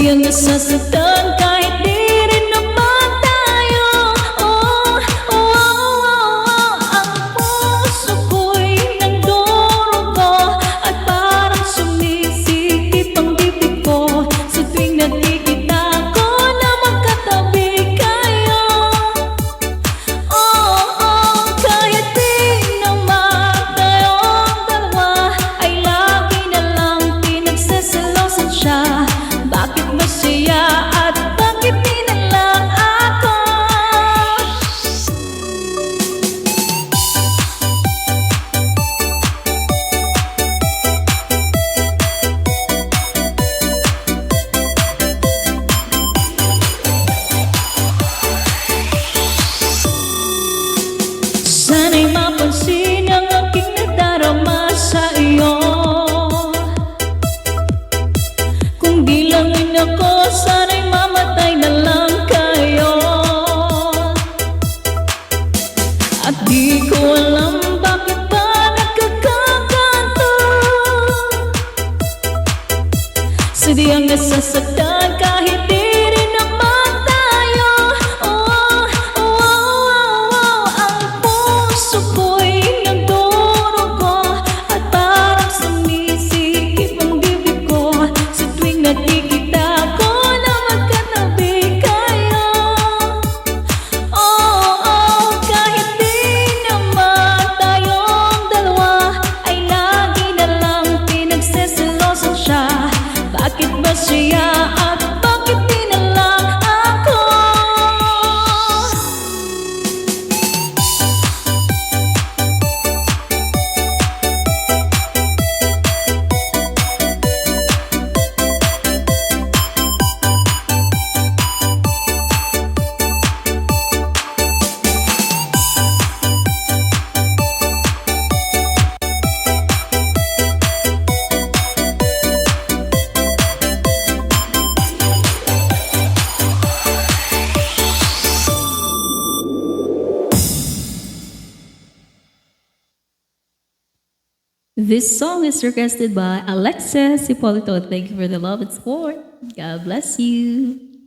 Siyang nasasaktan kahit di rin naman tayo. Ang puso ko'y nagdurugo at parang sumisikip ang bibig ko sa tuwing nakikita ko na magkatabi kayo. Kahit di naman tayong dalawa ay lagi na lang pinagseselosan siya. Bakit ba siya at bakit di na lang ako? Sana'y mapansin ang aking nadarama sa iyo. Kung di lang ako, sana'y mamatay na lang kayo. At di ko alam bakit ba nagkakaganto. Sadyang nasasaktan kahit di rin naman tayo. Ang puso ko'y nagdurugo at parang sumisikip ang bibig ko sa tuwing nakikita ko na magkatabi kayo. Kahit di naman tayong dalawa ay lagi na lang pinagseselosan siya. Bakit ba siya at bakit di na lang ako? This song is requested by Alexis Hipolito. Thank you for the love and support. God bless you.